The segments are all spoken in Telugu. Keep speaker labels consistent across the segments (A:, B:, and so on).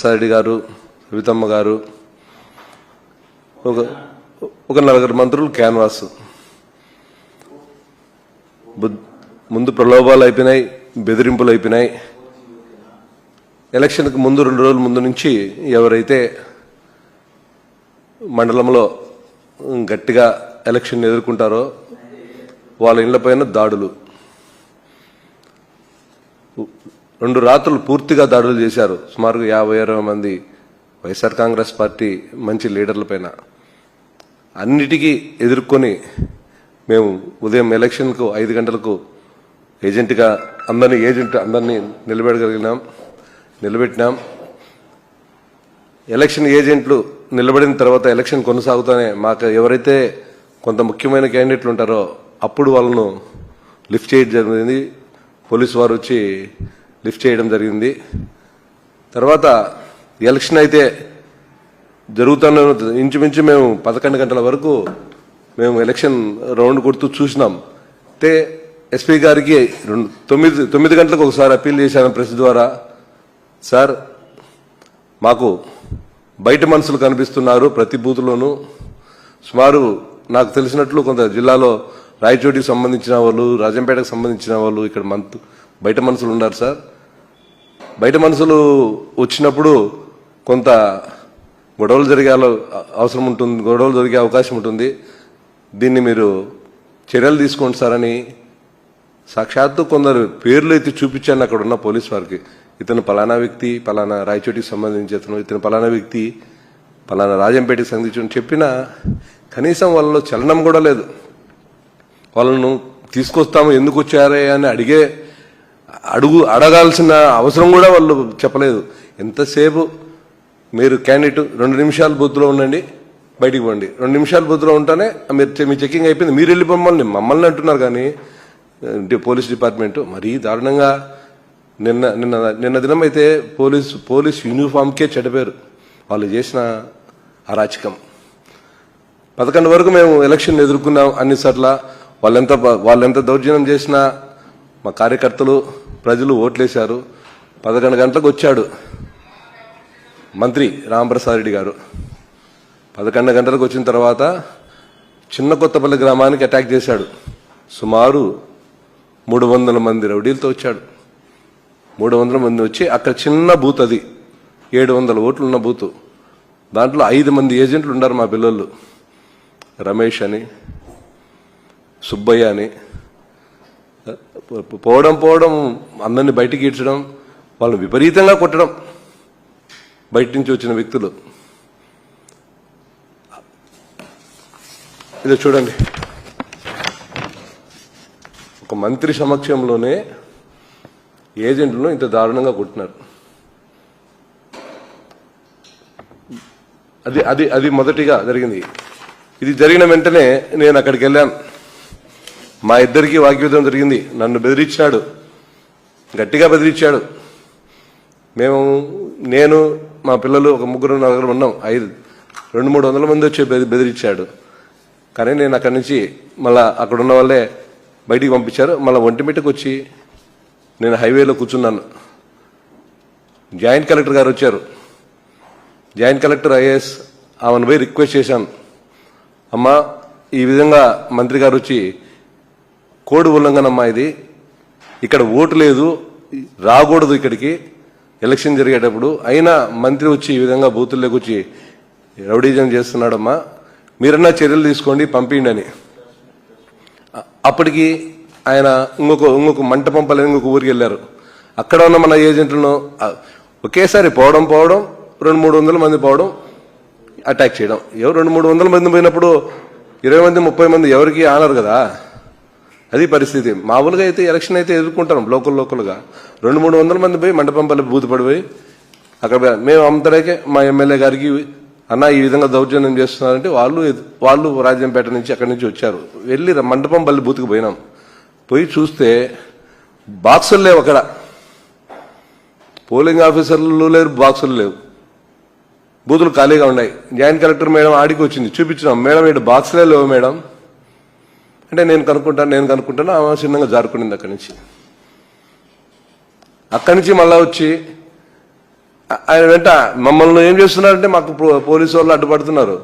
A: సారెడ్డి గారు, రవితమ్మ గారు, ఒక నలుగురు మంత్రులు క్యాన్వాస్. ముందు ప్రలోభాలు అయిపోయినాయి, బెదిరింపులు అయిపోయినాయి. ఎలక్షన్కి ముందు 2 రోజుల ముందు నుంచి ఎవరైతే మండలంలో గట్టిగా ఎలక్షన్ ఎదుర్కొంటారో వాళ్ళ ఇళ్లపైన దాడులు. 2 రాత్రులు పూర్తిగా దాడులు చేశారు. సుమారుగా 50-60 మంది వైఎస్ఆర్ కాంగ్రెస్ పార్టీ మంచి లీడర్ల పైన. అన్నిటికీ ఎదుర్కొని మేము ఉదయం ఎలక్షన్కు 5 గంటలకు ఏజెంట్గా అందరినీ నిలబెట్టినాం. ఎలక్షన్ ఏజెంట్లు నిలబడిన తర్వాత ఎలక్షన్ కొనసాగుతూనే మాకు ఎవరైతే కొంత ముఖ్యమైన క్యాండిడేట్లు ఉంటారో అప్పుడు వాళ్ళను లిఫ్ట్ చేయడం జరిగింది. పోలీసు వారు వచ్చి లిఫ్ట్ చేయడం జరిగింది. తర్వాత ఎలక్షన్ అయితే జరుగుతున్న ఇంచుమించు మేము 11 గంటల వరకు మేము ఎలక్షన్ రౌండ్ కొడుతూ చూసినాం. అయితే ఎస్పీ గారికి 9 గంటలకు ఒకసారి అప్పీల్ చేశాను ప్రెస్ ద్వారా. సార్, మాకు బయట మనుషులు కనిపిస్తున్నారు ప్రతి బూత్లోనూ. సుమారు నాకు తెలిసినట్లు కొంత జిల్లాలో రాయచోటికి సంబంధించిన వాళ్ళు, రాజంపేటకు సంబంధించిన వాళ్ళు ఇక్కడ బయట మనుషులు ఉన్నారు సార్. బయట మనుషులు వచ్చినప్పుడు కొంత గొడవలు జరిగే అవసరం ఉంటుంది, గొడవలు జరిగే అవకాశం ఉంటుంది. దీన్ని మీరు చర్యలు తీసుకోండి సార్ అని సాక్షాత్తు కొందరు పేర్లు ఎత్తి చూపించాను అక్కడ ఉన్న పోలీస్ వారికి. ఇతను పలానా వ్యక్తి, పలానా రాయచోటికి సంబంధించి ఇతను పలానా వ్యక్తి, పలానా రాజంపేటకి సంబంధించి చెప్పినా కనీసం వాళ్ళలో చలనం కూడా లేదు. వాళ్ళను తీసుకొస్తాము, ఎందుకు వచ్చారే అని అడగాల్సిన అవసరం కూడా వాళ్ళు చెప్పలేదు. ఎంతసేపు మీరు క్యాండిడేట్ 2 నిమిషాలు బూత్లో ఉండండి, బయటికి పోండి, 2 నిమిషాలు బూత్లో ఉంటానే మీ చెకింగ్ అయిపోయింది, మీరు వెళ్ళి మమ్మల్ని అంటున్నారు. కానీ పోలీస్ డిపార్ట్మెంట్ మరీ దారుణంగా నిన్న దినం అయితే పోలీస్ యూనిఫామ్కే చెడ్డపేరు వాళ్ళు చేసిన అరాచకం. 11 వరకు మేము ఎలక్షన్ ఎదుర్కొన్నాం. అన్నిసార్ల వాళ్ళెంత దౌర్జన్యం చేసినా మా కార్యకర్తలు, ప్రజలు ఓట్లేశారు. 11 గంటలకు వచ్చాడు మంత్రి రాంప్రసాద్ రెడ్డి గారు. 11 గంటలకు వచ్చిన తర్వాత చిన్న కొత్తపల్లి గ్రామానికి అటాక్ చేశాడు. సుమారు 300 మంది రౌడీలతో వచ్చాడు. 300 మంది వచ్చి అక్కడ చిన్న బూత్, అది 700 ఓట్లు ఉన్న బూత్. దాంట్లో 5 మంది ఏజెంట్లు ఉన్నారు మా పిల్లలు, రమేష్ అని, సుబ్బయ్య అని. పోవడం అందరినీ బయటికి ఈడ్చడం, వాళ్ళని విపరీతంగా కొట్టడం బయట నుంచి వచ్చిన వ్యక్తులు. ఇది చూడండి, ఒక మంత్రి సమక్షంలోనే ఏజెంట్లను ఇంత దారుణంగా కొట్టినారు. అది మొదటిగా జరిగింది. ఇది జరిగిన వెంటనే నేను అక్కడికి వెళ్ళాను. మా ఇద్దరికి వాగ్యుద్ధం జరిగింది. నన్ను బెదిరించాడు, గట్టిగా బెదిరించాడు. నేను మా పిల్లలు ఒక 3-4 ఉన్నాం. 200-300 మంది వచ్చి బెదిరించాడు. కానీ నేను అక్కడి నుంచి మళ్ళా అక్కడ ఉన్న వాళ్ళే బయటికి పంపించారు. మళ్ళీ ఒంటిమిట్టకు వచ్చి నేను హైవేలో కూర్చున్నాను. జాయింట్ కలెక్టర్ గారు వచ్చారు. జాయింట్ కలెక్టర్ ఐఏఎస్ ఆమెను పోయి రిక్వెస్ట్ చేశాను, అమ్మా ఈ విధంగా మంత్రి గారు వచ్చి కోడ్ ఉల్లంఘనమ్మా, ఇది ఇక్కడ ఓటు లేదు, రాకూడదు ఇక్కడికి ఎలక్షన్ జరిగేటప్పుడు, అయినా మంత్రి వచ్చి ఈ విధంగా బూతుల్లోకి వచ్చి రౌడీజం చేస్తున్నాడమ్మా, మీరన్నా చర్యలు తీసుకోండి, పంపిండి అని. అప్పటికి ఆయన ఇంకొక మంటపం పల్లెని ఇంకొక ఊరికి వెళ్ళారు. అక్కడ ఉన్న మన ఏజెంట్లను ఒకేసారి పోవడం 200-300 మంది పోవడం, అటాక్ చేయడం. 200-300 మంది పోయినప్పుడు 20 మంది 30 మంది ఎవరికి ఆనరు కదా, అది పరిస్థితి. మామూలుగా అయితే ఎలక్షన్ అయితే ఎదుర్కొంటాం లోకల్గా. 200-300 మంది పోయి మండపంపల్లి బూత్ పడిపోయి అక్కడ మేము అంతలోకే మా ఎమ్మెల్యే గారికి, అన్న ఈ విధంగా దౌర్జన్యం చేస్తున్నారంటే వాళ్ళు రాజంపేట నుంచి అక్కడి నుంచి వచ్చారు. వెళ్ళి మండపంపల్లి బూత్కి పోయినాం. పోయి చూస్తే బాక్సులు లేవు, అక్కడ పోలింగ్ ఆఫీసర్లు లేరు, బాక్సులు లేవు, బూతులు ఖాళీగా ఉన్నాయి. జాయింట్ కలెక్టర్ మేడం ఆడికి వచ్చింది, చూపించినాం. మేడం ఇక్కడ బాక్సులే లేవు మేడం అంటే, నేను కనుక్కుంటాను ఆమె చిన్నగా జారుకునింది. అక్కడి నుంచి మళ్ళా వచ్చి ఆయన వెంట మమ్మల్ని ఏం చేస్తున్నారంటే మాకు పోలీసు వాళ్ళు అడ్డుపడుతున్నారు,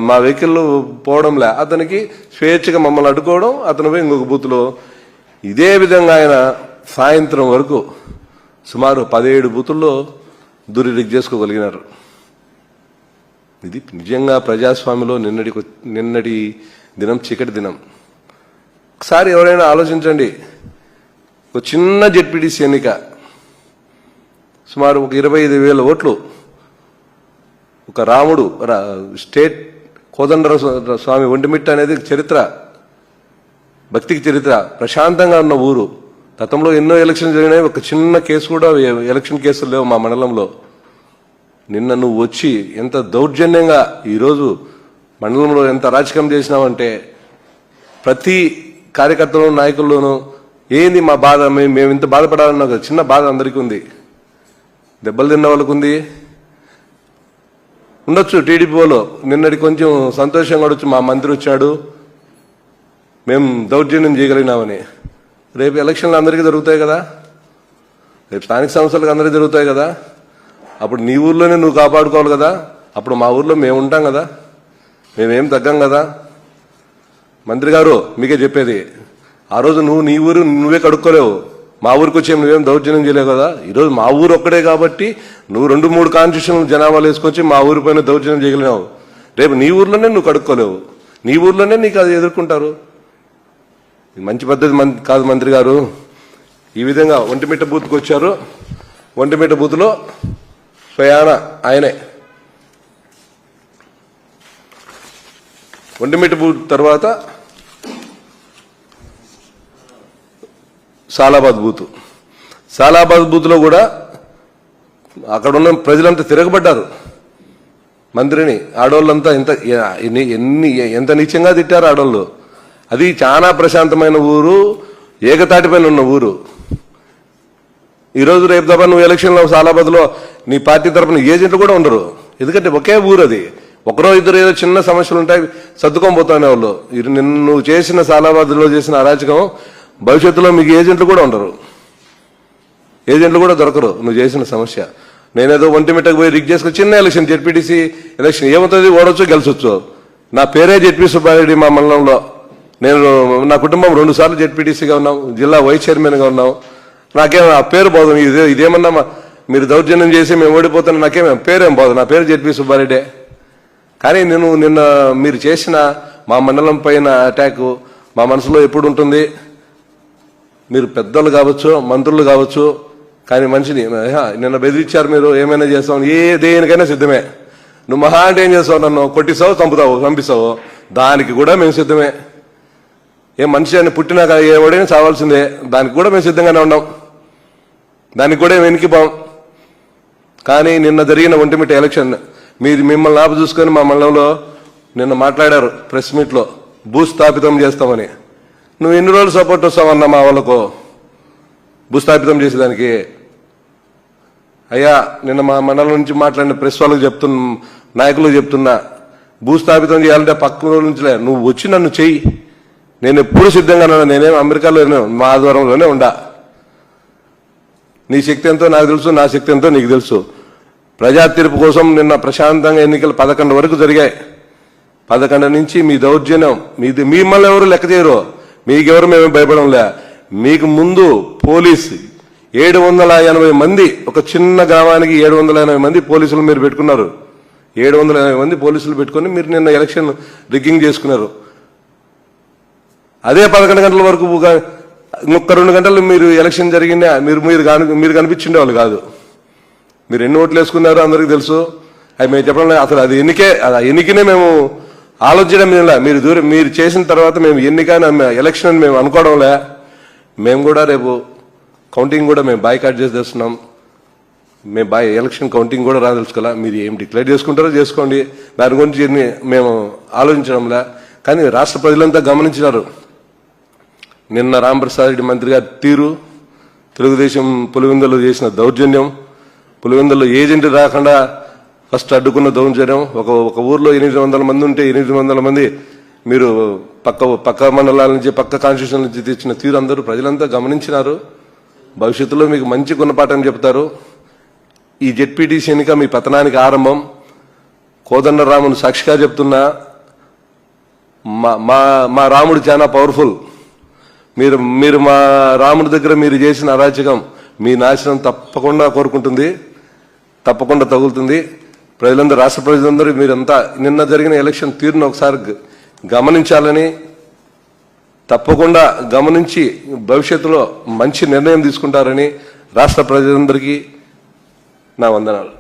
A: మా వెహికల్ పోవడంలే, అతనికి స్వేచ్ఛగా మమ్మల్ని అడ్డుకోవడం, అతను పోయి ఇంకొక బూత్లో. ఇదే విధంగా ఆయన సాయంత్రం వరకు సుమారు 17 బూతుల్లో రిగ్ చేసుకోగలిగినారు. ఇది నిజంగా ప్రజాస్వామ్యంలో నిన్నటి దినం చీకటి దినం. ఒకసారి ఎవరైనా ఆలోచించండి, ఒక చిన్న జెడ్పీటీసీ ఎన్నిక సుమారు ఒక 25,000 ఓట్లు, ఒక రాముడు స్టేట్ కోదండరామ స్వామి ఒంటిమిట్ట అనేది చరిత్ర, భక్తికి చరిత్ర, ప్రశాంతంగా ఉన్న ఊరు. గతంలో ఎన్నో ఎలక్షన్స్ జరిగినాయి, ఒక చిన్న కేసు కూడా ఎలక్షన్ కేసులు లేవు మా మండలంలో. నిన్న నువ్వు వచ్చి ఎంత దౌర్జన్యంగా ఈరోజు మండలంలో ఎంత అరాచకం చేసినావంటే, ప్రతి కార్యకర్తలు నాయకుల్లోనూ ఏంది మా బాధ, మేము ఇంత బాధపడాలన్న ఒక చిన్న బాధ అందరికీ ఉంది. దెబ్బలు తిన్న వాళ్ళకు ఉంది ఉండొచ్చు. టీడీపీలో నిన్నటి కొంచెం సంతోషంగా ఉండొచ్చు, మా మంత్రి వచ్చాడు, మేము దౌర్జన్యం చేయగలిగినామని. రేపు ఎలక్షన్లు అందరికీ జరుగుతాయి కదా, రేపు స్థానిక సంస్థలకు అందరికీ జరుగుతాయి కదా, అప్పుడు నీ ఊర్లోనే నువ్వు కాపాడుకోవాలి కదా. అప్పుడు మా ఊర్లో మేము ఉంటాం కదా, మేమేం తగ్గం కదా. మంత్రి గారు మీకే చెప్పేది, ఆ రోజు నువ్వు నీ ఊరు నువ్వే కడుక్కోలేవు, మా ఊరికి వచ్చే నువ్వేం దౌర్జన్యం చేయలేవు కదా. ఈరోజు మా ఊరు ఒక్కడే కాబట్టి నువ్వు 2-3 కాన్స్టిట్యూషన్ జనాభాలు వేసుకొచ్చి మా ఊరి పైన దౌర్జన్యం చేయగలిగినావు. రేపు నీ ఊర్లోనే నువ్వు కడుక్కోలేవు, నీ ఊర్లోనే నీకు అది ఎదుర్కొంటారు. మంచి పద్ధతి కాదు మంత్రి గారు. ఈ విధంగా ఒంటిమిట్ట బూత్కి వచ్చారు. ఒంటిమిట్ట బూత్లో స్వయాన ఆయనే ఒంటిమిట్ట బూత్ తర్వాత సాలాబాద్ బూత్లో కూడా అక్కడ ఉన్న ప్రజలంతా తిరగబడ్డారు మంత్రిని. ఆడవాళ్ళంతా ఎంత నీచంగా తిట్టారు ఆడవాళ్ళు. అది చాలా ప్రశాంతమైన ఊరు, ఏకతాటిపైన ఉన్న ఊరు. ఈరోజు రేపు తప్ప నువ్వు ఎలక్షన్లో సాలాబాద్లో నీ పార్టీ తరఫున ఏజెంట్లు కూడా ఉండరు, ఎందుకంటే ఒకే ఊరు అది. ఒకరో ఇద్దరు ఏదో చిన్న సమస్యలు ఉంటాయి, సర్దుకొని పోతానే వాళ్ళు. నిన్ను నువ్వు చేసిన సాలాబాద్లో చేసిన అరాచకం భవిష్యత్తులో మీకు ఏజెంట్లు కూడా ఉండరు, ఏజెంట్లు కూడా దొరకరు నువ్వు చేసిన సమస్య. నేనేదో ఒంటిమిట్టకు పోయి రిగ్ చేసుకుని చిన్న ఎలక్షన్, జెడ్పీటీసీ ఎలక్షన్ ఏమవుతుంది, ఓడొచ్చు గెలిచొచ్చు. నా పేరే జెడ్పీ సుబ్బారెడ్డి. మా మండలంలో నా కుటుంబం 2 సార్లు జెడ్పీటీసీగా ఉన్నాం, జిల్లా వైస్ చైర్మన్గా ఉన్నాం. నాకేం ఆ పేరు పోదు. ఇదేమన్నా మీరు దౌర్జన్యం చేసి మేము ఓడిపోతున్నా, నాకేమేం పేరేం పోదు. నా పేరు జెడ్పీ సుబ్బారెడ్డే. కానీ నిన్న మీరు చేసిన మా మండలం పైన అటాక్ మా మనసులో ఎప్పుడు ఉంటుంది. మీరు పెద్దలు కావచ్చు, మంత్రులు కావచ్చు, కానీ మనిషిని నిన్న బెదిరించారు, మీరు ఏమైనా చేస్తావు, దేనికైనా సిద్ధమే. నువ్వు మహా అంటే ఏం చేస్తావు, నన్ను కొట్టిస్తావు, చంపిస్తావు, దానికి కూడా మేము సిద్ధమే. మనిషి అని పుట్టినాక ఎవడైనా చావాల్సిందే, దానికి కూడా మేము సిద్ధంగానే ఉన్నాం, దానికి కూడా వెనక్కిపోం. కానీ నిన్న జరిగిన ఒంటిమిట్ట ఎలక్షన్ మిమ్మల్ని ఆపు చూసుకొని మా మండలంలో నిన్న మాట్లాడారు ప్రెస్ మీట్లో, భూస్థాపితం చేస్తామని. నువ్వు ఎన్ని రోజులు సపోర్ట్ వస్తావన్నా మా వాళ్ళకు భూస్థాపితం చేసేదానికి? అయ్యా, నిన్న మా మండలం నుంచి మాట్లాడిన ప్రెస్ వాళ్ళకి నాయకులకు చెప్తున్నా, భూస్థాపితం చేయాలంటే పక్క రోజుల నుంచిలే నువ్వు వచ్చి నన్ను చెయ్యి, నేను ఎప్పుడు సిద్ధంగా ఉన్నా. నేనేం అమెరికాలో మా ఆధ్వర్యంలోనే ఉండా. నీ శక్తి ఎంతో నాకు తెలుసు, నా శక్తి ఎంతో నీకు తెలుసు. ప్రజా తీర్పు కోసం నిన్న ప్రశాంతంగా ఎన్నికలు 11 వరకు జరిగాయి. 11 నుంచి మీ దౌర్జన్యం, మిమ్మల్ని ఎవరు లెక్క చేయరు, మీకెవరు మేము భయపడంలే. మీకు ముందు పోలీసు 780 మంది, ఒక చిన్న గ్రామానికి 780 మంది పోలీసులు మీరు పెట్టుకున్నారు. 780 మంది పోలీసులు పెట్టుకుని మీరు నిన్న ఎలక్షన్ రిగ్గింగ్ చేసుకున్నారు. అదే 11 గంటల వరకు ఇంకొక 2 గంటలు మీరు ఎలక్షన్ జరిగిందా మీరు కనిపించిండే వాళ్ళు కాదు. మీరు ఎన్ని ఓట్లు వేసుకున్నారో అందరికీ తెలుసు. అది మేము చెప్పడం అసలు అది ఎన్నికనే మేము ఆలోచించడం లేదా. మీరు చేసిన తర్వాత మేము ఎన్నికైనా ఎలక్షన్ అని మేము అనుకోవడంలే. మేము కూడా రేపు కౌంటింగ్ కూడా మేము బాయ్కాట్ చేసి తెస్తున్నాం. మేము ఎలక్షన్ కౌంటింగ్ కూడా తెలుసుకోవాలా. మీరు ఏం డిక్లేర్ చేసుకుంటారో చేసుకోండి, దాని గురించి మేము ఆలోచించడంలే. కానీ రాష్ట్ర ప్రజలంతా గమనించినారు నిన్న రాంప్రసాద్ రెడ్డి మంత్రి గారి తీరు, తెలుగుదేశం పులివెందులు చేసిన దౌర్జన్యం, పులివెందులు ఏజెంట్ రాకుండా ఫస్ట్ అడ్డుకున్న దౌర్జన్యం. ఒక ఊర్లో 800 మంది ఉంటే 800 మంది మీరు పక్క మండలాల నుంచి, పక్క కాన్స్టిట్యూషన్ నుంచి తెచ్చిన తీరు అందరూ ప్రజలంతా గమనించినారు. భవిష్యత్తులో మీకు మంచి గుణపాఠం చెప్తారు. ఈ జెడ్పీటీసీ ఎన్నిక మీ పతనానికి ఆరంభం. కోదండరామును సాక్షిగా చెప్తున్నా, మా రాముడు చాలా పవర్ఫుల్. మీరు మా రాముడి దగ్గర మీరు చేసిన అరాచకం మీ నాశనం తప్పకుండా కోరుకుంటుంది, తప్పకుండా తగులుతుంది. ప్రజలందరూ, రాష్ట్ర ప్రజలందరూ మీరంతా నిన్న జరిగిన ఎలక్షన్ తీరును ఒకసారి గమనించాలని, తప్పకుండా గమనించి భవిష్యత్తులో మంచి నిర్ణయం తీసుకుంటారని రాష్ట్ర ప్రజలందరికీ నా వందనాలు.